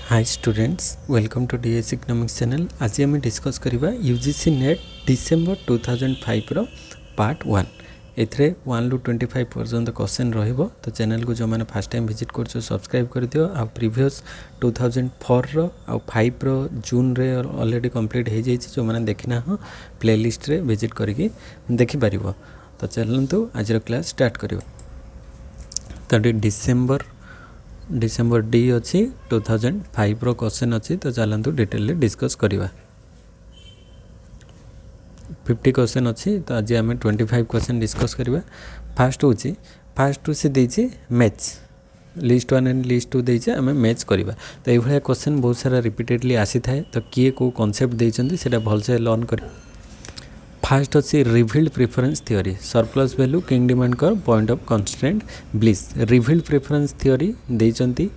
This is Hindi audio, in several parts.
Hi students, welcome to DS economics channel. आज आम डिस्कस करवा यूजीसी नेट डिसेम्बर 2005 रो पार्ट 1। एथरे 1 रू 25 पर्यंत क्वेश्चन रहिबो। तो चैनल को जो मैंने फर्स्ट टाइम विजिट करछो सब्सक्राइब कर दियो। आ प्रीवियस 2004 रो आ 5 रो जून रे ऑलरेडी कंप्लीट हो जाइए। जो मैंने देखना हो प्लेलिस्ट रे विजिट करके देखि परिबो। तो चलंतु आज रो क्लास स्टार्ट करियो। तो डिसेम्बर डी अच्छी 2005 रो क्वेश्चन अच्छी। तो चलतु डिटेल डिस्कस करवा। 50 क्वेश्चन अच्छी। तो आज आम 25 क्वेश्चन डिस्कस करवा। फास्ट से देछि मैच लिस्ट 1 एंड लिस्ट 2 देछि आम मैच करवा। तो ये क्वेश्चन बहुत सारा रिपीटेडली आसी थाए। तो किए को कॉन्सेप्ट देछंती सेटा भलसे लर्न कर। फास्ट अच्छी revealed preference theory, surplus value, kinked demand curve, point of constraint, bliss. Revealed preference theory देइचंती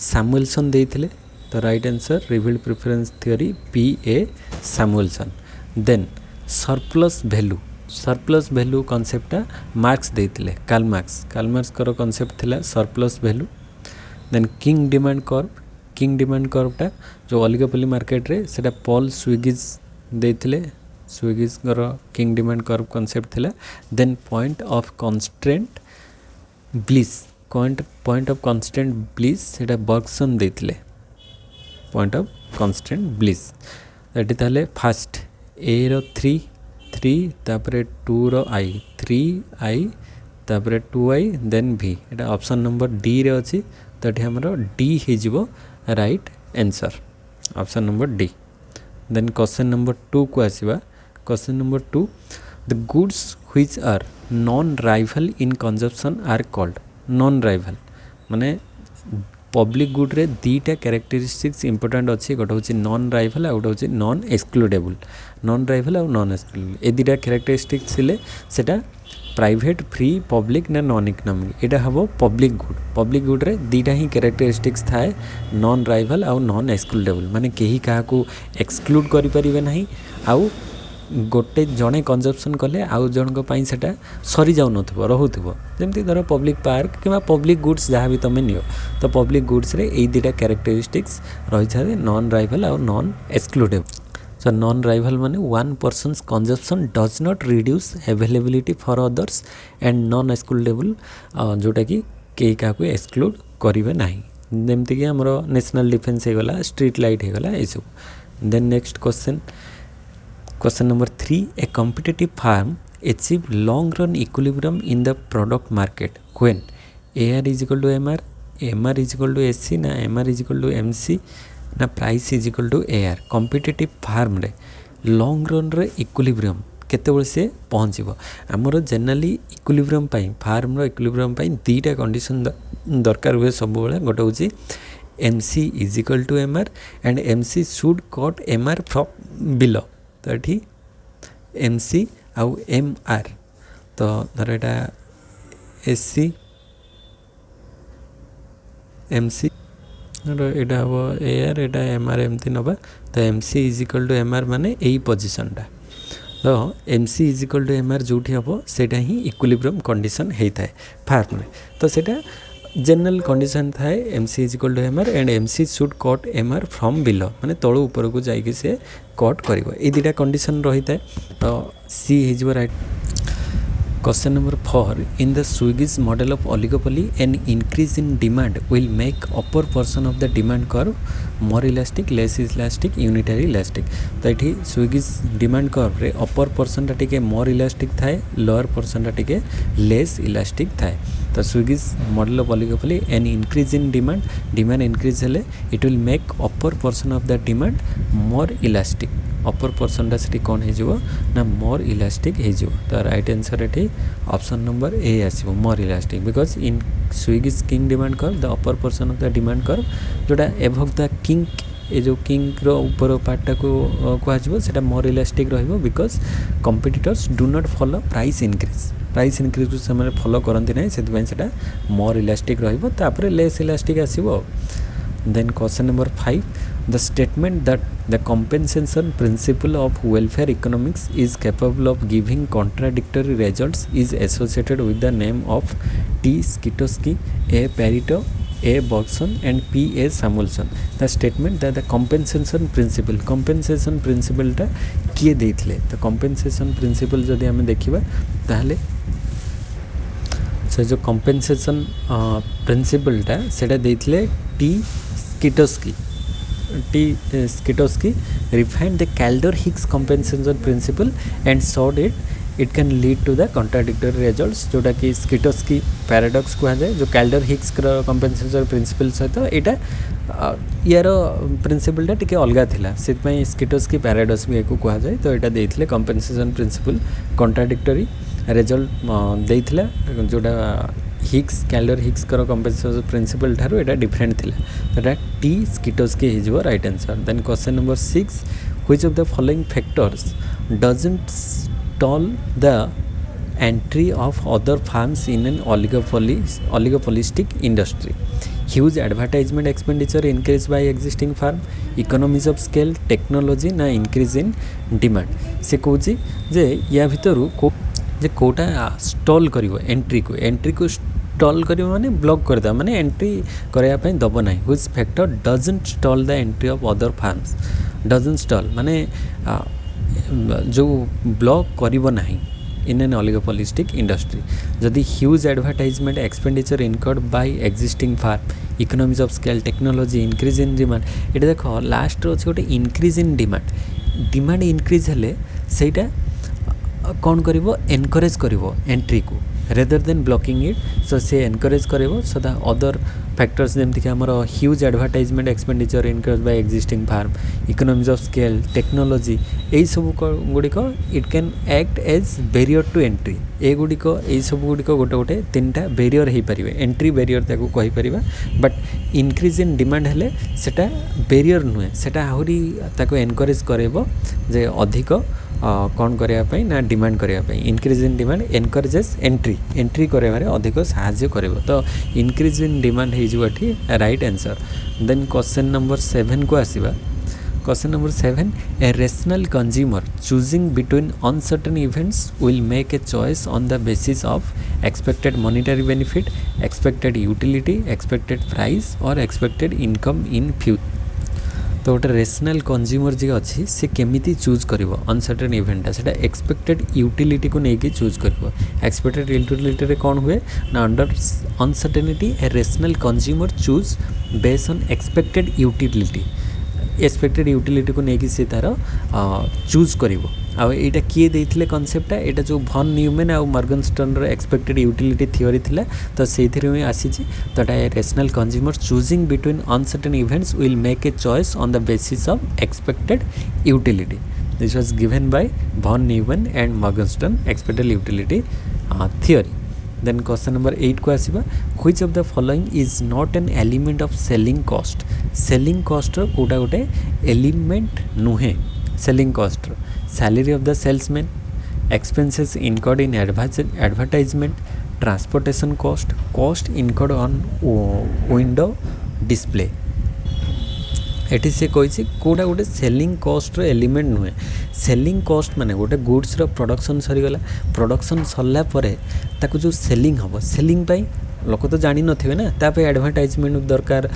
सैमुएल्सन देइथिले। तो right answer revealed preference theory PA Samuelson. Then surplus value कॉन्सेप्टा मार्क्स देइथिले कार्ल मार्क्स कर कॉन्सेप्ट थिला surplus value. Then kinked demand कर्वटा जो ओलिगोपोली मार्केट रे सेटा पॉल स्विगिज देइथिले। स्विगिज किंग डिमांड कर्व कॉन्सेप्ट थिला। Then point of constraint bliss सेटा बर्गसन देइथिले। पॉइंट ऑफ कन्स्ट्रेंट ब्लिस एटी ताले फर्स्ट ए रो 3 तापरे 2 रो I 3I तापरे 2I देन V। एटा ऑप्शन नंबर डी रे अछि। तो एटी हमरो डी हे जिवो right answer, option number D. Then question number 2 को आसीबा। Question number 2, the goods which are non rival in consumption are called. Non rival माने पब्लिक गुड रे दीटा कैरेक्टरिस्टिक्स इंपोर्टेंट अच्छी। गोटे हूँ नॉन राइवल आ गोटे हूँ नॉन एक्सक्लूडेबल। नॉन राइवल आ नॉन एक्सक्लूडेबल ए दीटा कैरेक्टरिस्टिक्स थिले सेटा प्राइवेट, फ्री, पब्लिक ना नॉन इकोनॉमिक। एटा हम पब्लिक गुड रे दीटा ही कैरेक्टरिस्टिक्स थाए, नॉन राइवल आ नॉन एक्सक्लूडेबल। माने केही काहाकू एक्सक्लूड करि परिबे नाही। आउ गोटे जड़े कंजप्शन कले आउ जनक सेटा सरी जाऊ नथिबो रहुथिबो। जेमती धर पब्लिक पार्क कि पब्लिक गुड्स जहाँ भी तुम नियो। तो पब्लिक गुड्स रे ए दुटा कैरेक्टरिस्टिक्स रही थाए, नॉन राइवल और non excludable. So non rival माने one person's consumption does not reduce availability for others and non excludable जोटा कि कई क्या एक्सक्लूड करेंगे ना। जमती कि आमर नेशनल डिफेन्स हो गला, स्ट्रीट लाइट हो गला, ये सब। Then next question number 3, a competitive firm achieve long run equilibrium in the product market when AR is equal to MR is equal to SC ना MR is equal to MC ना price is equal to AR। Competitive firm रे लॉन्ग रन रे इक्विलिब्रियम केतेबेले से पहुँचब। आमर जनरली इक्विलिब्रियम पाई फार्म रो इक्विलिब्रियम पाई दीटा कंडीशन दरकार हुए सब बेले। गोटे हूँ MC is equal to MR and MC should cut MR from below. तो ये MC आउ MR। तो धर यहाँ SC MC यहाँ हम AR यहाँ MR एमती नवा। तो MC is equal to MR माने यही पोजिशनटा। तो MC is equal to MR जो हम सेटा ही इक्विलिब्रियम कंडीशन होता है फार्म में। तो सेटा जनरल कंडीशन थाए MC is equal to MR and MC should cut MR from below माने तळु ऊपर को जाइए से कट करिवो। ए दुटा कंडीशन रही है। तो C हो right. Question number 4, in the स्विगीज model of oligopoly an increase in demand will make upper portion of the demand curve more elastic, less elastic, unitary elastic. तो ये स्विगीज डिमांड कर्व रे अपर पोर्शन टे मोर इलास्टिक थाए, लोअर पोर्शन टे लेस इलास्टिक थाए। तो स्विगीज model of oligopoly an increase in demand increase हेले it will make upper portion of the demand more elastic. Upper पोर्शनटा से कौन हो ना मोर इलास्टिक हो। तो राइट आंसर ये ऑप्शन नंबर ए आसो मोर इलास्टिक। बिकॉज इन स्विगीज kinked demand curve the upper portion of the demand curve जोटा एभव द किंग ये जो किंग रो ऊपर पार्टा को कहुँ मोर इलास्टिक रहिबो। Because competitors do not follow price increase को से फॉलो करती ना, से मोर इलास्टिक रहिबो। तापर लेस इलास्टिक आसीबो। Then question number 5, the statement that the compensation principle of welfare economics is capable of giving contradictory results is associated with the name of T. Skitowski, A. Pareto A. Bergson and P. A. Samuelson. The statement that the compensation principle टा किए देइथिले तो compensation principle जदि आमे देखिबा ताहले से जो compensation principle टा सेटा देइथिले T. Skitowski refined the Kaldor-Hicks compensation principle and showed it can lead to the contradictory results जोटा कि Skitowski paradox कहा जाए जो Kaldor-Hicks compensation principle सहित एटा यार प्रिंसिपल टा टिके अलगा थिला सेतपई Skitowski paradox भी एको कहा जाए तो एटा देइथिले compensation principle contradictory result देइथिला जोटा Kaldor-Hicks करो compensation principle ठारो एटा डिफरेंट थिला एटा T. Skitowski is your right answer. Then question number 6 which of the following factors doesn't stall the entry of other firms in an oligopolistic industry. Huge advertisement expenditure increased by existing firm, economies of scale, technology ना increase in demand. से कहूँ जे या भितरु जे कोटा स्टॉल करिवो एंट्री को स्टॉल करिवो माने ब्लॉक कर दा माने एंट्री करया पई दबो नाही. Which factor doesn't stall the entry of other firms. Doesn't stall माने जो ब्लॉक करिवो नाही इन एन ऑलिगोपोलिस्टिक इंडस्ट्री. जदि huge advertisement expenditure incurred by existing firm, economies of scale, technology, increase in demand. एटा देखो लास्ट रो गोटे इंक्रीज इन डिमांड इंक्रीज हेले सेटा कौन करिवो एनकरेज करिवो एंट्री को rather than blocking it. So से एनकरेज करिवो सो द अदर फैक्टर्स जेमति कि हमर huge advertisement expenditure incurred by existing firm, economies of scale, technology एई सब गुड़िक it can act as barrier to entry. ए गुड़िक एई सब गुड़िक गोटे गोटे तीनटा बैरियर हो पारिबे एंट्री बैरियर ताको कहि परिबा. बट इंक्रीज इन डिमांड हेले सेटा बैरियर नुहे सेटा आहुरी ताको एनकरेज करेबो जे अधिक कौन करने ना डिमांड करने. Increase in demand encourages entry करने अधिक साहाय्य कर. तो इंक्रीज इन डिमांड हो right answer. Then question number 7 को आसीबा. Question number 7 a rational consumer choosing between uncertain events will make a choice on the basis of expected monetary benefit, expected utility, expected price और एक्सपेक्टेड इनकम इन फ्यूचर. तो गोटे रेशनल कंज्यूमर जी अच्छी से केमिति चूज करिवो अनसर्टेन इवेंटा सेटा एक्सपेक्टेड यूटिलिटी को लेके चूज करिवो. एक्सपेक्टेड यूटिलिटी रे कौन हुए ना under uncertainty A rational consumer choose based on expected utility को लेके से तार चूज करिवो. आ एटा किए देइथिले कांसेप्टटा एटा जो भन न्यूमैन आ मॉर्गनस्टर्न रो एक्सपेक्टेड यूटिलिटी थ्योरी थिला तो सेथिरे में आसीची. तो एटा rational consumer choosing between uncertain events will make a choice on the basis of expected utility. This was given by von Neumann and Morgenstern expected utility theory. Then question number 8 को आसीबा. Which of the following is not an element of selling cost. Selling cost रो कोटा गोटे एलिमेंट नुहे. सेलिंग कॉस्ट रो salary of the salesman, expenses incurred in advertisement, transportation cost incurred on window display. Eighty से कही कौटा गोटे सेलिंग कॉस्ट रो एलिमेंट नुहे. सेलिंग कॉस्ट माने गोटे गुड्स रो प्रोडक्शन सरीगला प्रोडक्शन सरला परे ताकू जो सेलिंग हम सेलिंग पाई लोक तो जानी नथिबे ना तापे एडवर्टाइजमेंट दरकार,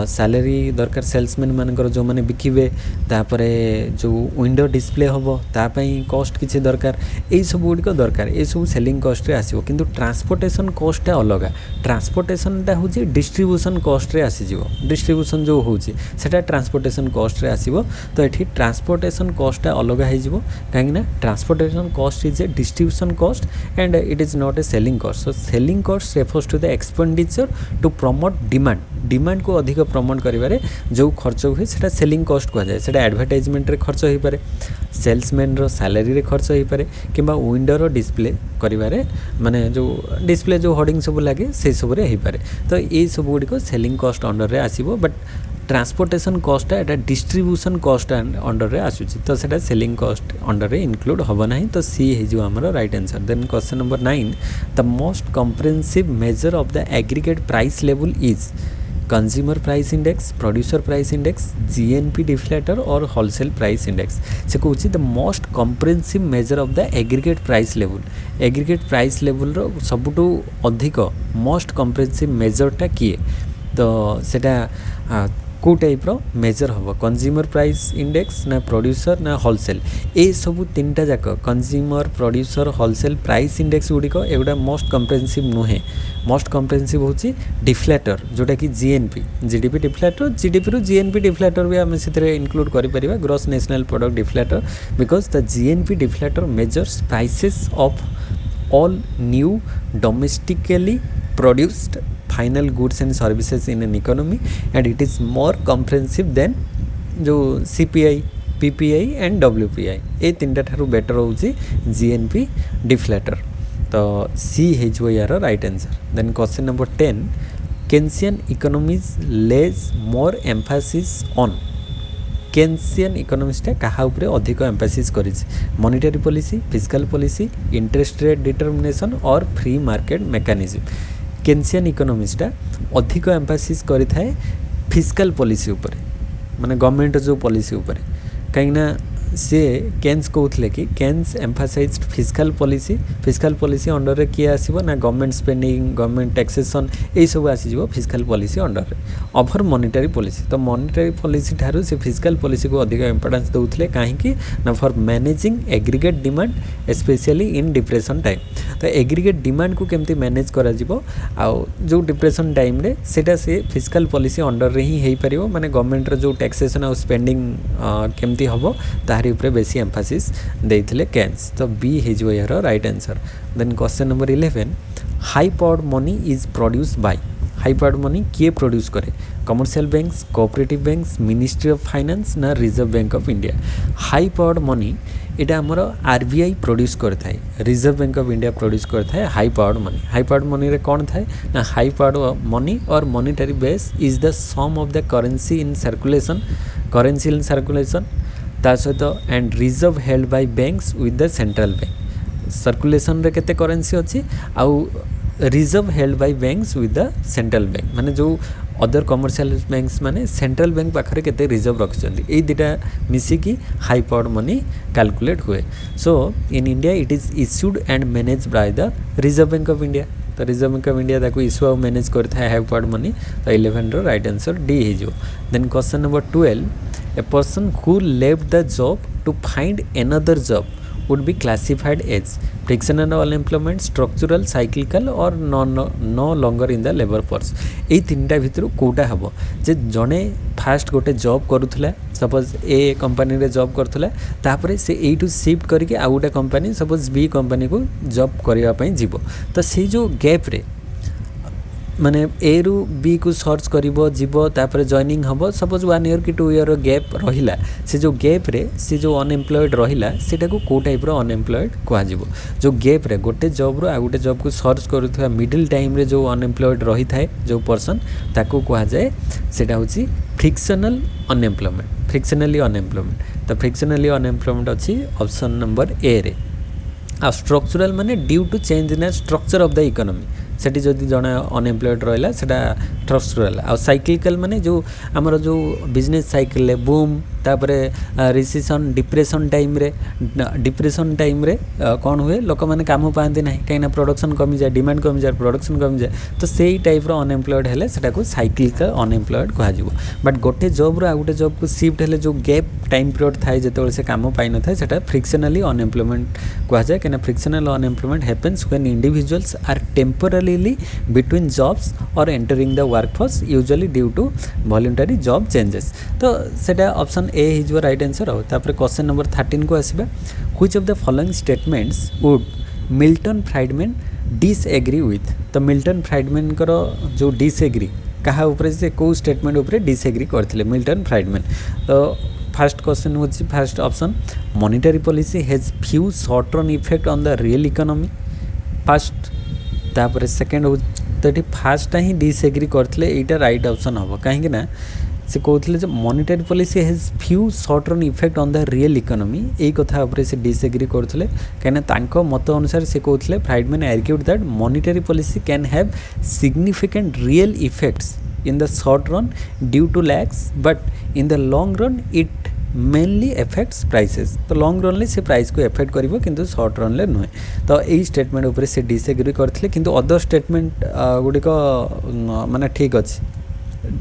सैलरी दरकार सेल्समैन मानकर जो माने बिकिबे, तापरे जो विंडो डिस्प्ले हबो तापई कॉस्ट किछि दरकार. एई सब गुडी को दरकार ए सब सेलिंग कॉस्ट रे आसीबो. किंतु ट्रांसपोर्टेशन कॉस्ट टा अलगा. ट्रांसपोर्टेशन टा होची डिस्ट्रीब्यूशन कॉस्ट रे आसी जिवो. डिस्ट्रीब्यूशन जो होची सेटा ट्रांसपोर्टेशन कॉस्ट रे आसीबो. तो एठी ट्रांसपोर्टेशन कॉस्ट टा अलगा हे जिवो काहे ना transportation cost is a distribution cost and it is not a selling cost. So selling cost refers to the expenditure to promote demand को अधिक प्रमोट करिवारे जो खर्च हुए सेटा सेलिंग कॉस्ट कहा जाए. सेटा एडवर्टाइजमेंट रे खर्च होई पारे, सेल्समैन रो सैलरी रे खर्च होई पारे, किंबा विंडो रो डिस्प्ले करिवारे माने जो डिस्प्ले जो होर्डिंग सब लागे से सब रे होई पारे. तो ए सब गुडी को सेलिंग कॉस्ट अंडर रे आसीबो. बट ट्रांसपोर्टेशन कॉस्ट एटा डिस्ट्रीब्यूशन कॉस्ट अंडर रे आसुची तो सेटा सेलिंग कॉस्ट अंडर रे इंक्लूड होबो नाही. तो सी हे जो हमर right answer. Then question number 9 the most comprehensive measure of the aggregate price level is consumer price index, producer price index, GNP deflator और होलसेल प्राइस इंडेक्स. से कहूँ the most comprehensive measure of the aggregate price level. Aggregate price level रो सबुठू अधिक मोस्ट कॉम्प्रिहेंसिव मेजरटा किए तो सेटा को टाइप्र मेजर हम कंज्यूमर प्राइस इंडेक्स ना प्रोड्यूसर ना होलसेल ए सब तीनटा जाक consumer producer wholesale price index गुड़िक एगुटा मोस्ट कम्प्रेहेंसिव नुहे मोस्ट कम्प्रेहेंसिव होची डिफ्लेटर जोटा कि जीएनपी जीडीपी डिफ्लेटर जीडीपी रु जीएनपी डिफ्लेटर भी आम से इनक्लूड करें gross national product deflator because the GNP deflator measures prices of all new domestically produced final goods and services in an economy and it is more comprehensive than जो CPI, PPI and WPI ए तीनटा ठारू बेटर होची GNP डिफ्लेटर तो C है यार right answer then question number 10 Keynesian economies lays more emphasis on Keynesian इकोनॉमिक्सटा क्या उपरे अधिक एम्फासिस करिछि monetary policy fiscal policy interest rate determination और फ्री मार्केट मेकानिज्म केन्सियन इकोनॉमिक्सटा अधिक एम्फासिस करिथाय फिस्कल पॉलिसी उपरे माने गवर्नमेंट जो पॉलिसी उपरे कहीं सी केन्स कहते कि केन्स एम्फासाइज्ड फिस्कल पॉलिसी अंडर रे किए आसीबो ना गवर्नमेंट स्पेंडिंग गवर्नमेंट टैक्सेसन ए सब आसीजो फिस्कल पॉलिसी अंडर रे ओवर मॉनेटरी पॉलिसी तो मॉनेटरी पॉलिसी ठारू से फिस्कल पॉलिसी को अधिक इंपोर्टेंस दउथले काहेकि ना for managing aggregate demand specially in depression time तो एग्रीगेट डिमांड को केमती मैनेज करा जिवो आ जो डिप्रेशन टाइम रे सेटा से फिस्कल पॉलिसी अंडर रे ही हेई परिबो माने गवर्नमेंट रे जो टैक्सेसन आ स्पेंडिंग केमती हबो तारी उपरे बेसी एम्फासिस देइथिले केन्स तो बी हेजो यार right answer then question number 11 high powered money is produced by high powered money किए प्रोड्यूस करे commercial banks cooperative banks ministry of finance ना Reserve Bank of India high powered money इटा हमर आरबीआई प्रोड्यूस करथाय Reserve Bank of India produce करथाय हाई पावर्ड मनी रे कोन थाय ना हाई पावर्ड मनी और monetary base is the some of the currency in circulation ता सहित and reserve held by banks with the central bank circulation रे केते करेंसी अछि आउ reserve held by banks with the central bank माने जो अदर कमर्शियल बैंक्स माने सेंट्रल बैंक पाखरे केते रिजर्व रखछन्ती ए दिटा मिसी की हाई पावर्ड मनी कैलकुलेट हुए so in India it is issued and managed by the Reserve Bank of India तो रिजर्व बैंक ऑफ इंडिया ताको इश्यू और मैनेज करता है हाई पावर्ड मनी तो 11 रो राइट आंसर डी हे जो then question number 12 a person who left the job to find another job would be classified as frictional unemployment structural cyclical or no longer in the labor force ए तीनटा भितर कोटा हबो जे जने फास्ट गोटे जॉब करूथला सपोज ए कंपनी रे जॉब करथला तापरे से ए टू शिफ्ट करके आ गोटे कंपनी सपोज बी कंपनी को जॉब करिया पई जीवो तो से जो गैप रे माने ए रु बी को सर्च करिवो जीवो तापर जॉइनिंग हबो सपोज 1 ईयर की 2 ईयर गैप रहिला से जो गैप रे से जो अनएम्प्लॉयड रहिला सेटा को को टाइप रो अनएम्प्लॉयड कुआ जीवो जो गैप रे गोटे जॉब रो आ गोटे जॉब को सर्च करूथवा मिडिल टाइम रे जो अनएम्प्लॉयड रही थाए जो पर्सन ताको कुआ जाए सेटा होची फ्रिक्शनल अनएम्प्लॉयमेंट तो फ्रिक्शनली अनएम्प्लॉयमेंट अछि ऑप्शन नंबर ए रे आ स्ट्रक्चरल माने due to change in structure of the economy सेठी जदि जने अनएम्प्लॉयड रहिला सेटा स्ट्रक्चरल आ साइक्लिकल माने जो हमर जो बिजनेस साइकिल बूम तापरे रिसेशन डिप्रेशन टाइम रे कौन हुए लोक मैंने काम पाते ना कहीं प्रोडक्शन कमी जाए डिमांड कमी जाए प्रोडक्शन कमी जाए तो से टाइप रो अनएम्प्लॉयड हेले सेटा को साइक्लिकल अनएम्प्लॉयड कहा जिवो बट गोटे जॉब रो आ गोटे जॉब को शिफ्ट हेले जो गैप टाइम पीरियड थाए जेतेबेले से काम पाई न थाए सेटा फ्रिक्शनली अनएम्प्लॉयमेंट कहा जाए कहीं frictional unemployment happens when individuals are temporarily between jobs और entering the workforce usually due to voluntary job changes तो सेटा option A is right answer हो तापर क्वेश्चन नंबर 13 को आसीबा which of the following statements would Milton Friedman disagree with तो मिल्टन फ्राइडमैन कर जो डिसएग्री कहा ऊपर से को स्टेटमेंट ऊपर डिसएग्री करथिले मिल्टन फ्राइडमैन तो फर्स्ट क्वेश्चन होची first option monetary policy has few short term effect on the real economy first तापर सेकंड हो तो फास्ट ही डिसएग्री करथिले एटा राइट ऑप्शन होबो काहे ना से कहते monetary policy has few short term effect on the real economy यही कथा ऊपर से डिसएग्री करथिले कहीं मत अनुसार से कहते Friedman argued that monetary policy can have significant real effects in the short run due to lags but in the long run it mainly affects prices तो लॉन्ग रन से प्राइस को एफेक्ट करिवो किंतु शॉर्ट रन ले नुहे तो यही स्टेटमेंट ऊपर से डिसएग्री करथिले किंतु अदर स्टेटमेंट गुडी को माने ठीक अछि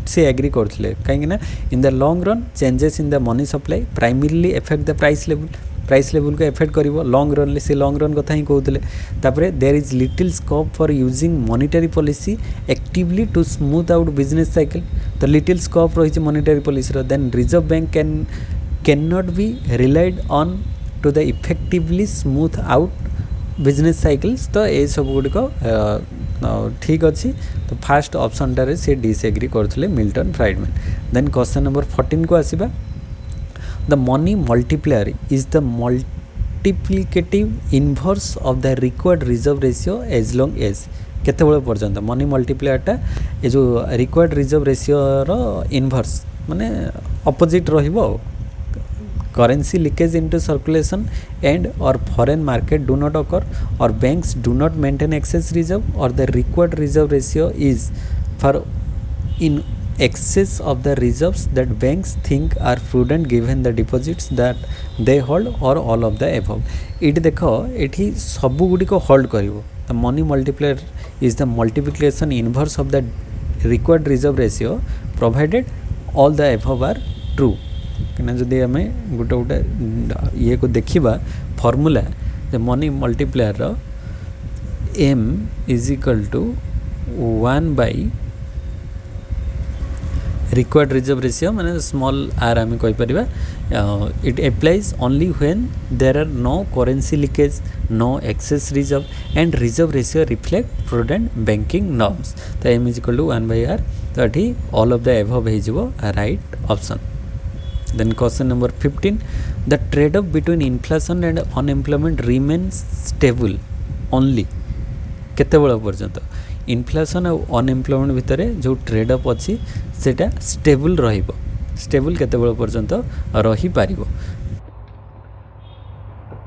से एग्री करथिले काहे ना in the long run changes in the money supply primarily affect the price level को इफेक्ट करिवो लॉन्ग रन ले से लॉन्ग रन कथा ही कहउतले तापरे there is little scope for using monetary policy actively to smooth out business cycle तो लिटिल स्कोप रही मॉनेटरी पॉलिसी रो then reserve bank can not be relied on to the effectively smooth out business cycles तो ये सब गुड़िक ठीक अच्छी तो फास्ट ऑप्शन टारे से डिसएग्री करथिले Milton Friedman then question number 14 को आसीबा the money multiplier is the multiplicative inverse of the required reserve ratio as long as केते बेले पर्यंत मनी मल्टीप्लायरटा ए जो रिक्वायर्ड रिजर्व रेशियो रो इनवर्स माने ऑपोजिट रहिबो currency leakage into circulation and or foreign market do not occur or banks do not maintain excess reserve or the required reserve ratio is for in excess of the reserves that banks think are prudent given the deposits that they hold or all of the above it देखो एठी सब गुडी को hold करिवो the money multiplier is the multiplication inverse of the required reserve ratio provided all the above are true कि जदि आम गोटे गोटे ये को देखा formula money multiplier M is equal to 1 by required reserve ratio माने स्मॉल आर आम कहीपर it applies only when there are no currency leakage no excess reserve and reserve ratio reflect prudent banking norms तो M is equal to 1 by R तो ये ऑल ऑफ द एबव हो right option Then question number 15 the trade-off between inflation and unemployment remains stable only केते बेला पर्यंत इन्फ्लेशन और अनएम्प्लॉयमेंट भितर जो ट्रेड ऑफ अच्छी सेटा स्टेबल रहिबो स्टेबल केते बेला पर्यंत रही पारिबो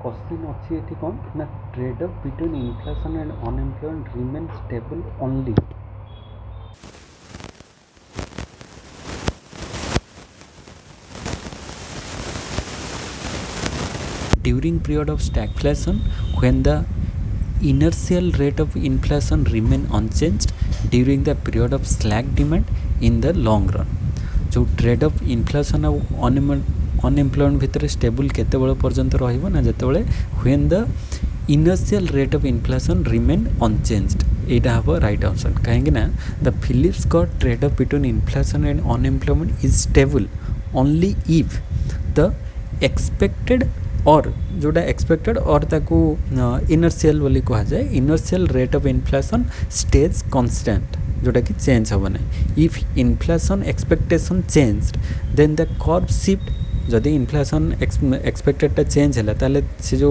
क्वेश्चन अच्छी एठी कोन ना trade off between inflation and unemployment remain stable only during period of stagflation when the inertial rate of inflation remain unchanged during the period of slack demand in the long run जो ट्रेड ऑफ इन्फ्लेशन और अनएम्प्लॉयमेंट भितर स्टेबल केते बेला पर्यंत रहिबो ना जेतेबेले when the inertial rate of inflation remain unchanged एटा हबो राइट ऑप्शन काहेकि ना the Phillips Scott trade off between inflation and unemployment is stable only if the expected और जोटा एक्सपेक्टेड और ताकू इनर्शियल बोली कहा जाए inertial rate of inflation stays constant जोटा कि चेंज होबो नहीं if inflation expectation changed then the curve shift जदि इन्फ्लेशन एक्सपेक्टेडटा चेंज है ताले से जो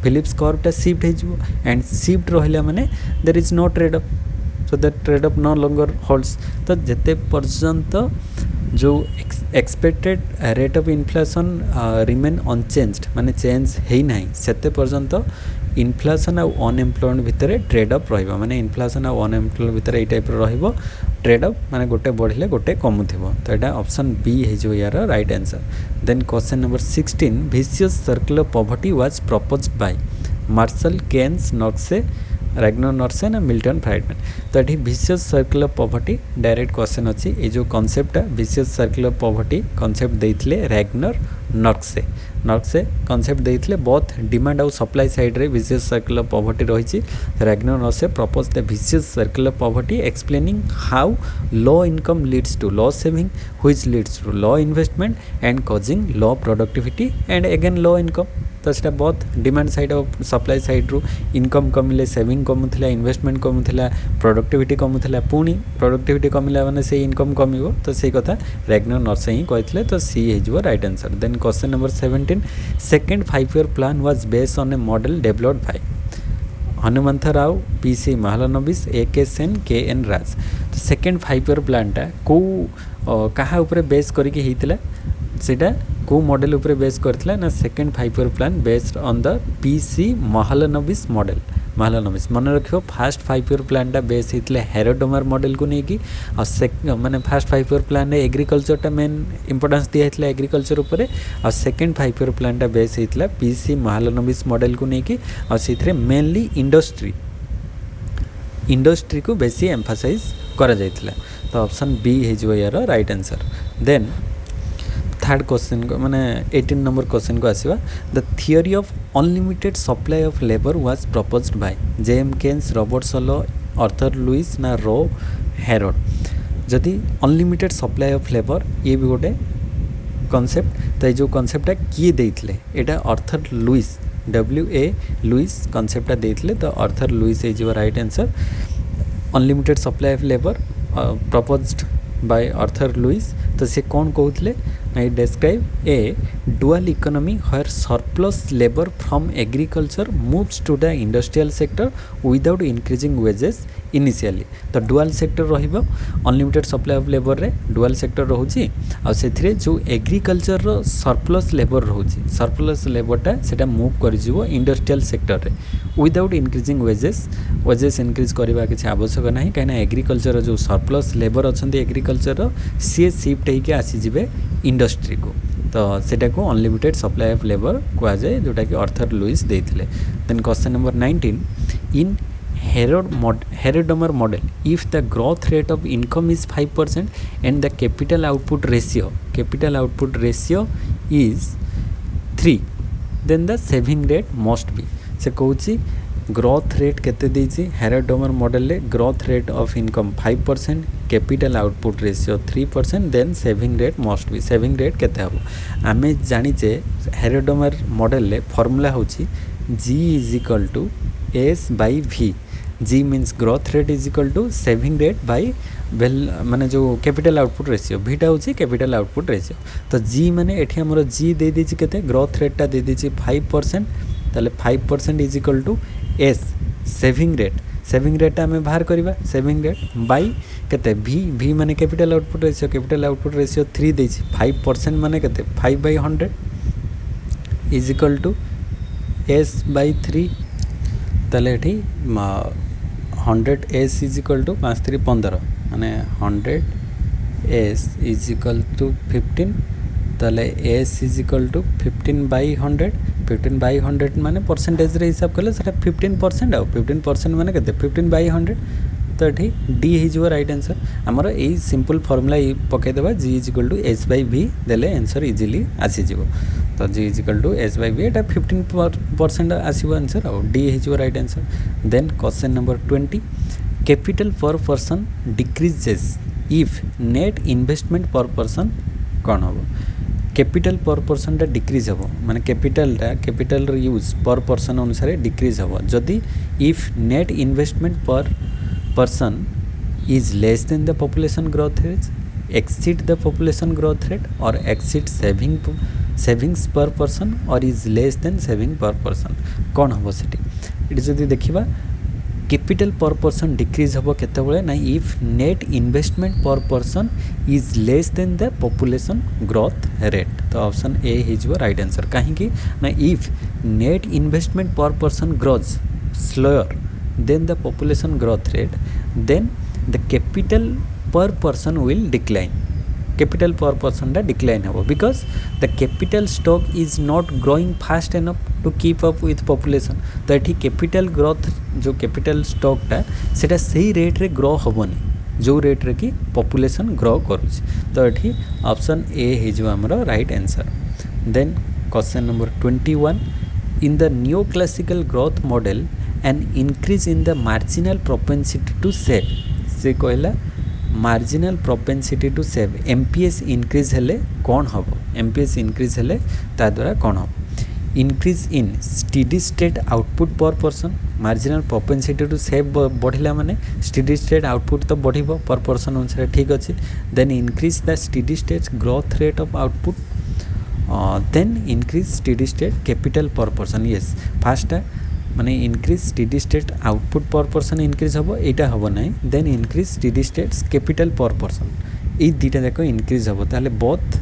फिलिप्स कर्वटा शिफ्ट हो एंड शिफ्ट रहिला माने there is no trade off so that trade off no longer holds तो जेते पर्यंत जो expected rate of inflation remain unchanged माने चेंज है ना सेते पर्यंत इन्फ्लेशन और अनएम्प्लॉयमेंट भितर ट्रेड ऑफ रहिबो माने इन्फ्लेशन और अनएम्प्लॉयमेंट भितर ए टाइप रहिबो ट्रेड ऑफ माने गोटे बढ़िले गोटे कमुथिबो तो एटा ऑप्शन बी है जो यार right answer then question number 16 vicious circle of poverty was proposed by Marshall Keynes Nurkse Ragnar Nurkse ना मिल्टन फ्राइडमैन तो ये vicious circle of poverty direct question अच्छी ये जो concept vicious circle of poverty concept देइथिले रैग्नर नॉर्से कॉन्सेप्ट देइथिले बोथ डिमांड और सप्लाई साइड रे विशियस सर्कल ऑफ पॉवर्टी रही Ragnar Nurkse propose the vicious circle of poverty explaining how low income Leeds to low saving which leads to low investment and causing low productivity and again low income तो सीटा बहुत डिमांड साइड और सप्लाई साइड रू इनकम कमिले सेविंग कमुला इन्वेस्टमेंट कमुला प्रोडक्टिविटी कमुला पुणी प्रोडक्टिविटी कमिला माने से इनकम कमिबो तो से कथा रैग्नर नॉर्से ही कहथिले तो सी हेजो right answer then question number 17 second 5 year plan was based on a model developed by Hanumantha Rao PC Mahalanobis AK Sen KN Raj तो सेकंड 5 ईयर प्लानटा को कहा ऊपर बेस करके हितला सेटा को मॉडल ऊपर बेस करथिला ना second 5 year plan based on the PC Mahalanobis model Mahalanobis मन रखियो फास्ट 5 ईयर प्लानटा बेस हितले हेरोडोमर मॉडल को नेकी आ माने फास्ट 5 ईयर प्लान रे एग्रीकल्चरटा मेन इंपोर्टेंस दिया हितला एग्रीकल्चर ऊपर आ सेकंड 5 ईयर प्लानटा बेस हितला पीसी महालनोबिस मॉडल को नेकी आ सिथरे मेनली इंडस्ट्री को बेसी एम्फासाइज करा जायतिला तो ऑप्शन बी हो यार right answer. Then third question को माने 18 नंबर क्वेश्चन को आसीबा the theory of unlimited supply of labour was proposed by JM Keynes, Robert Solow, Arthur Lewis ना रो हेरोड। जदि अनलिमिटेड सप्लाई ऑफ लेबर ये भी गोटे कॉन्सेप्ट तो ये जो कॉन्सेप्टटा किए देइथिले एटा आर्थर लुइस WA लुइस कॉन्सेप्टटा देइथिले तो Arthur Lewis is your right answer. Unlimited supply of labour proposed by Arthur Lewis तो से कौन कहते I describe a dual economy where surplus labour from agriculture moves to the industrial sector without increasing wages initially. तो डुअल सेक्टर रहिबो अनलिमिटेड सप्लाई ऑफ लेबर रे डुअल सेक्टर रहउची आ सेथिरे जो एग्रीकल्चर रो सरप्लस लेबर रहउची सरप्लस लेबरटा सेटा मूव करि जिवो इंडस्ट्रियल सेक्टर रे विदाउट इंक्रीजिंग वेजेस इंक्रीज करबा किछि आवश्यक नाही काहेना एग्रीकल्चर जो सरप्लस लेबर अछंती एग्रीकल्चर रो सी शिफ्ट होइके आसी जिवे इंडस्ट्री को तो सेटा को अनलिमिटेड सप्लाई ऑफ लेबर कहा जाए जोटा कि आर्थर लुइस देथिले। Then question number 19 in Harrod Domar model if the growth rate of income is 5% and the capital output ratio is 3 then the saving rate must be. से कहूँ ग्रोथ रेट केते देछि हेरोडमर मॉडल ले growth rate of income 5% capital output ratio 3% then saving rate must be. Saving rate केते हबो आमे जानिचे हेरोडमर मॉडल ले फॉर्मूला होछि G is equal to S/V। G means growth rate is equal to saving rate by well माने जो कैपिटल आउटपुट रेशियो भीटा होछि कैपिटल आउटपुट रेशियो। तो G माने एठी हमरो G दे देछि केते ग्रोथ रेटटा दे देछि 5% ताले 5% is equal to S saving rate आम बाहर करवा सेविंग रेट बाई केते V माने कैपिटल आउटपुट रेशियो 3 देछि 5% माने केते 5/100 इज इक्वल टू S/3 ताले एठी 100S इज इक्वल टू 5 3 15 माने 100S इज इक्वल टू 15 ताले S इज इक्वल टू 15/100 माने परसेंटेज रे हिसाब कले सेटा 15% आ 15% माने केते 15/100 तो एठी D हिजो राइट आंसर। हमर एई सिंपल फार्मूला पके देबा G is equal to S/V देले आंसर इजीली आसी जिवो। तो G is equal to S/V एटा 15% आसीबो आंसर आ D हिजो right answer. Then question number 20 capital per person decreases if net investment per person कौन हबो कैपिटल पर पर्सन टा डिक्रीज हम माने कैपिटल यूज पर पर्सन अनुसार डिक्रीज हम जदि if net investment per person is less than the population growth rate exceed the population growth rate और एक्सीड सेविंग्स पर पर्सन और is less than saving per person कौन हम सेठी जदि देखिबा कैपिटल पर पर्सन डिक्रीज हम केतेबेले ना if net investment per person is less than the population growth rate. तो option A is right answer कहीं ना if net investment per person grows slower than the population growth rate then the capital per person will decline capital per person decline हम because the capital stock is not growing fast enough to keep up with population. तो ये कैपिटल ग्रोथ जो कैपिटल स्टॉकटा सेटा सही रेट रे ग्रो हेबनी जो रेट रे कि पॉपुलेशन ग्रो करुछि। तो ये ऑप्शन ए हिजो हमरो right answer. Then question number 21 in the new classical growth model an increase in the marginal propensity to save से कहला marginal propensity to save MPS increase हेले कौन हम MPS इंक्रीज हेले ता द्वारा कौन हम increase in steady state output per person marginal propensity to save बढ़िला माने स्टेडी स्टेट आउटपुट तो बढ़िबो पर पर्सन अनुसार ठीक अछि। Then increase the steady state growth rate of output then increase steady state capital per person yes first माने increase steady state output per person increase हम एटा हम ना then increase steady state capital per person ये दुटा जाक इंक्रीज हम ताले बोथ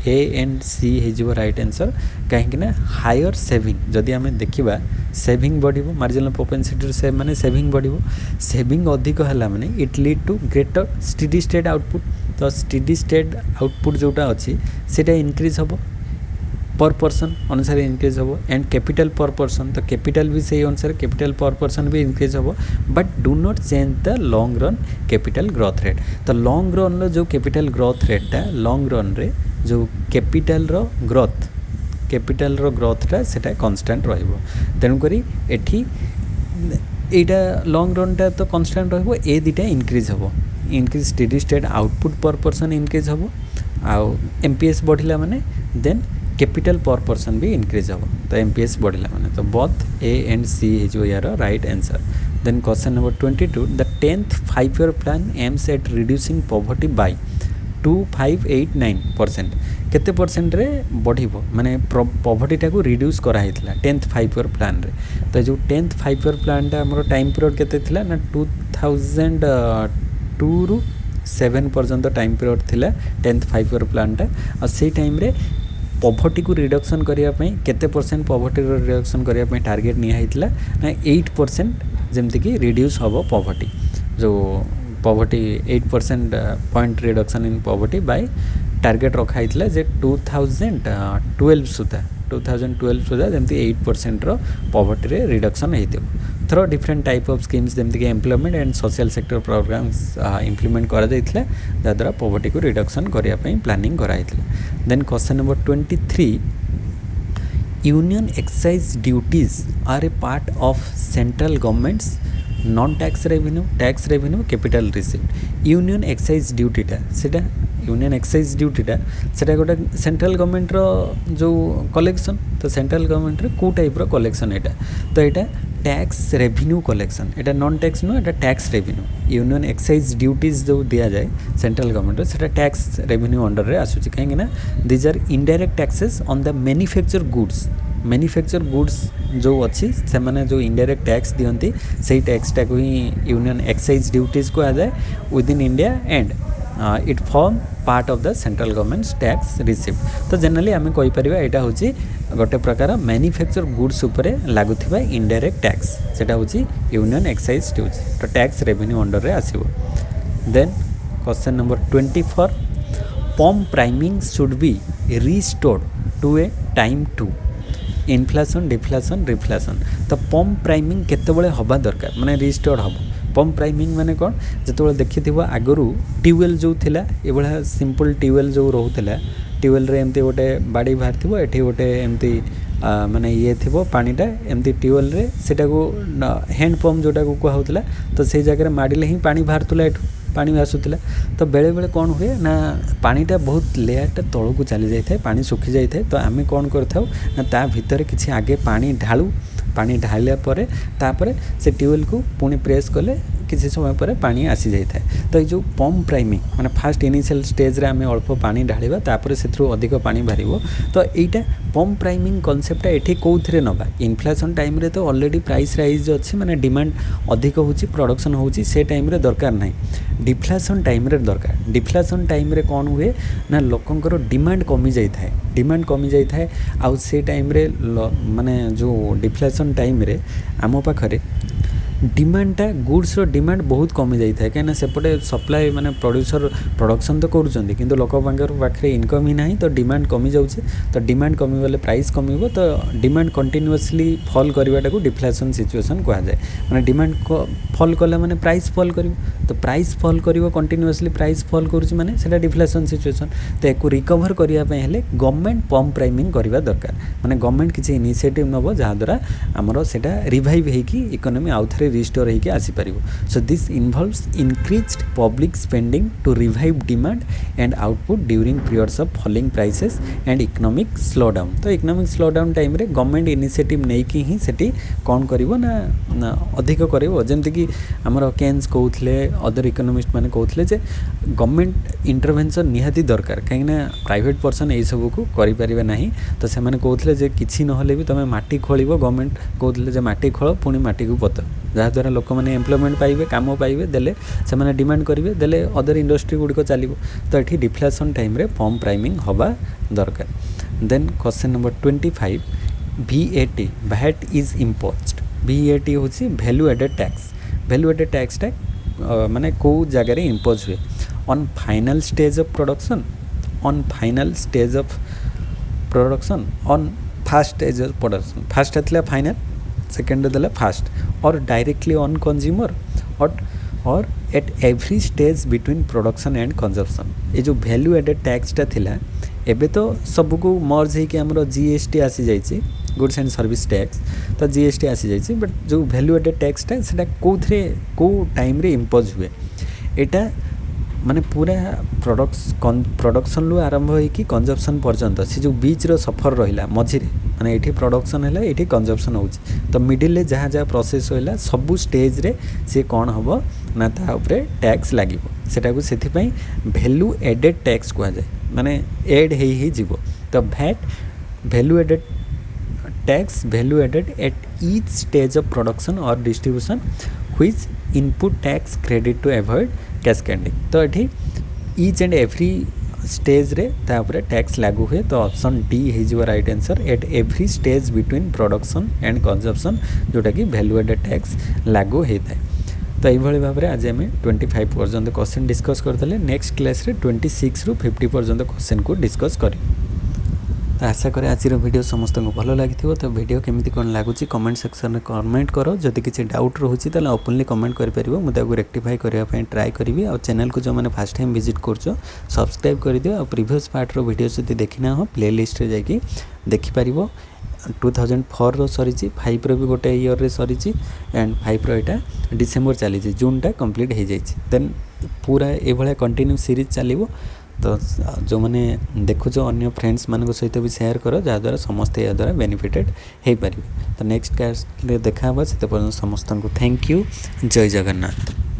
A एंड C हो राइट आंसर कहीं हायर सेविंग जदि आम देखा सेविंग बढ़ो मार्जिनल प्रोपेंसिटी सेव माने सेविंग बढ़ो सेविंग अधिक है माने it lead to greater steady state output. तो स्टेडी स्टेट आउटपुट जोटा अच्छी सेटा इंक्रीज हम पर पर्सन अनुसार इनक्रीज हम एंड कैपिटल पर पर्सन तो कैपिटल भी से अनुसार कैपिटल पर पर्सन भी इनक्रीज हम but do not change the long run capital growth rate तो लॉन्ग रन रो जो कैपिटल ग्रोथ रेटा लॉन्ग रन रे जो कैपिटल रो ग्रोथटा सेटा कन्स्टांट रहिबो तेणुकरी एठी एटा लॉन्ग रनटा तो कन्स्टांट रहिबो ए दुटा इनक्रीज हम increase steady state output per person increase हम आउ एमपीएस बढ़िला माने देन कैपिटल पर पर्सन भी इनक्रीज हम तो एमपीएस बढ़िला माने तो both A and C is यार right answer then question number 22 the 10th 5-year plan aims at reducing poverty by 2589% केते परसेंट रे बढ़िबो माने पॉवर्टीटा को रिड्यूस करा हितला 10th 5-year प्लान रे तो जो 10th 5-year प्लान टा हमरो टाइम पीरियड केते थिला ना 2002 रु 7 पर्यंत टाइम पीरियड थिला 10th 5-year प्लान टा आ से टाइम रे पॉवर्टी को रिडक्शन करिया पई केते परसेंट पॉवर्टी रो रिडक्शन करिया पई टारगेट निया हितला ना 8% जेमति कि रिड्यूस हबो पॉवर्टी जो poverty 8% point reduction in poverty by target रखा हितला जे 2012 सुधा जेमति 8% रो पॉवर्टी रे रिडक्शन हेतिबो through different type of schemes जेमति कि employment and social sector programmes implement करा जाइतला दादरा पॉवर्टी को रिडक्शन करिया पई प्लानिंग करा हितला then question number 23 union excise duties are a part of central government's non tax revenue capital receipt union excise ड्यूटीटा सेटा यूनियन एक्साइज ड्यूटीटा सेटा गोटे सेंट्रल गवर्नमेंट रो जो कलेक्शन तो सेंट्रल गवर्नमेंट रे को टाइप रो कलेक्शन एटा तो एटा टैक्स रेवेन्यू कलेक्शन एटा नॉन टैक्स नो एटा tax revenue union excise duties जो दिया जाए सेंट्रल गवर्नमेंट रो सेटा टैक्स रेवेन्यू अंडर रे आसुची काहे ना these are indirect taxes on the manufacture goods जो अच्छी से माने जो इनडायरेक्ट टैक्स दियंती से टैक्सटा को ही यूनियन एक्साइज ड्यूटीज को आ जाए with in India and it form part of the central government tax receipt तो जनरली आम कहीपर यहाँ हूँ गोटे प्रकार मैन्युफैक्चर गुड्स उपरे लागुथिबा इनडायरेक्ट टैक्स सेटा हूँ यूनियन एक्साइज ड्यूटी तो टैक्स रेवेन्यू अंडर रे आसीबो then question number 24 pump priming should be restored to a time to inflation deflation reflation तो पम्प प्राइमिंग केतेबेले हबा दरकार माने रिस्टोर हबो पम्प प्राइमिंग माने कोन जेतेबेले देखिथिबो आगरु ट्यूबवेल जो थिला एबळा सिंपल ट्यूबवेल जो रहउथिला ट्यूबवेल रे एमती गोटे बाड़ी बाहर थिबो एठी गोटे एमती माने ये थिबो पानीटा एमती ट्यूबवेल रे सेटा को हैंड पंप जोटा को कहउथिला तो से जगह माडिले ही पानी बाहरतुला एठू पानी आसुला तो बेले बेले कौन हुए ना पानीटा बहुत लेयरटा तलू को चली जाए पानी सुखी जाए तो आम कौन करथाउ ना ता भितर किसी आगे पानी ढालू पानी ढालिया परे तापरे से ट्यूबवेल को पुणी प्रेस कले किसी समय पर पानी आसी जाए तो ये जो पम्प प्राइमिंग माने फास्ट इनिशियल स्टेज रे आमे अल्प पानी ढालिबा तापरे सेथरु अधिक पानी बाहरिबो तो एटा पम्प प्राइमिंग कॉन्सेप्ट एठी कोउथरे नबा इन्फ्लेशन टाइम रे तो ऑलरेडी प्राइस राइज अछि माने डिमांड अधिक होछि प्रोडक्शन होछि से टाइम रे दरकार नाही डिफ्लेशन टाइम रे दरकार डिफ्लेशन टाइम रे कोन हुए ना लोकंकर डिमांड कमी जाई थाए आउ से टाइम रे माने जो डिफ्लेशन टाइम रे आमो पाखरे डिमांडटा गुड्स रो डिमांड बहुत कमी जाई थाए कहीं सेपटे सप्लाई माने प्रोड्यूसर प्रोडक्शन तो करूछंती किंतु लोक पाखरे इनकम ही नहीं तो डिमांड कमी जाउछे तो डिमांड कमी वाले प्राइस कमीबो तो डिमांड कंटिन्यूअसली फॉल करवाटा को डिफ्लेशन सिचुएशन कहा जाए माने डिमांड फॉल कले माने प्राइस फॉल करिवो तो प्राइस फॉल करिवो कंटिन्यूअसली प्राइस फॉल करूछि माने सेटा डिफ्लेशन सिचुएशन तो एको रिकवर करिया पय हेले गवर्नमेंट पम्प प्राइमिंग करबा दरकार माने गवर्नमेंट किछि इनिशिएटिव नबो जहा द्वारा हमरो सेटा रिवाइव हेकी इकोनॉमी आउथरे रिस्टोर होके आसी पारिबो so this involves increased public spending to revive demand and output during periods of falling prices and economic slowdown तो इकोनॉमिक स्लो डाउन टाइम रे गवर्नमेंट इनिशिएटिव नै कि ही सेठी कोन करिवो ना अधिक करिवो जेमति कि हमर केन्स कहउथले अदर इकोनॉमिस्ट माने कहउथले जे गवर्नमेंट इंटरवेंशन निहाती दरकार कहिना प्राइवेट पर्सन ए सब को करि परिबे नाही तो से माने कहउथले जे किछि नहले भी तमे माटी खोलिबो गवर्नमेंट कहउथले जे माटी खोल पुनी माटी को पत जहाँद्वारा लोक मैंने एम्प्लॉयमेंट पाइबे काम पाइबे देले से माने डिमांड करेंगे देले अदर इंडस्ट्री गुड़िक चलो तो ये डिफ्लेशन टाइम रे पम्प प्राइमिंग हवा दरकार then question number 25 VAT VAT is imposed VAT हूँ वैल्यू एडेड टैक्स माने को जगह इम्पोज हुए on final stage of production on final stage of production on first age production first है फाइनल सेकेंड देला फास्ट और डायरेक्टली ऑन कंज्यूमर और at every stage between production and consumption ये जो वैल्यू एडेड टैक्सटा थिला एबे तो सबको मर्ज होकर आमर जीएसटी आसी जाइए गुड्स एंड सर्विस टैक्स तो जीएसटी आसी जाइए बट जो वैल्यू एडेड टैक्सटा सेटा कौ टाइम रे इम्पोज हुए एटा माने पूरा प्रोडक्शन रु आरंभ होइकी कंजप्शन पर्यंत से जो बीच रो सफर रहिला मझिरे माने एठी प्रोडक्शन हैला एठी कंजप्शन होउची तो मिडिल रे जहाँ जहाँ प्रोसेस होइला सबु स्टेज रे से कौन हबो ना ता ऊपर टैक्स लागिबो सेटा को सेथि पई वैल्यू एडेड टैक्स कुआ जाय माने एड हेई जीवो तो VAT value added tax value added at each stage of production और distribution which input tax credit to avoid cascading तो ये ईच एंड एवरी स्टेज रे तापर टैक्स लागू हुए तो ऑप्शन डी हो right answer eight every stage between production and consumption जोटा कि वैल्यू एडेड टैक्स लागू होता है तो ये भाव में आज आम 25 पर्यंत क्वेश्चन डिस्कस करते नेक्स्ट क्लास रे 26 रु 50 पर्यंत क्वेश्चन को डिस्कस करें तो आशा करें आज वीडियो समस्त को भल लगी तो वीडियो केमी कौन लगुच कमेंट सेक्शन में कमेंट करो जदि किसी डाउट रोचे तो ओपनली कमेंट कर मुझे रेक्टिफाई करने ट्राए करी और चैनल को जो मैंने फर्स्ट टाइम विजिट कर सब्सक्राइब कर दियो और प्रीवियस पार्ट रो वीडियो जब देखना हो प्ले लिस्ट रे जाकि देखिपर 2004 रो सरी 5 रो भी गोटे ईयर रे सरी एंड 5 रो एटा डिसेम्बर चली जूनटा कंप्लीट हो जाए देन पूरा ये कंटिन्यू सीरीज चलो तो जो मैंने देखुच अन्य फ्रेंड्स मान सहित भी शेयर करो जहाँद्वारा समस्ते या द्वारा बेनिफिटेड हो पारे तो नेक्स्ट क्लास देखा से समस्त को थैंक यू जय जगन्नाथ।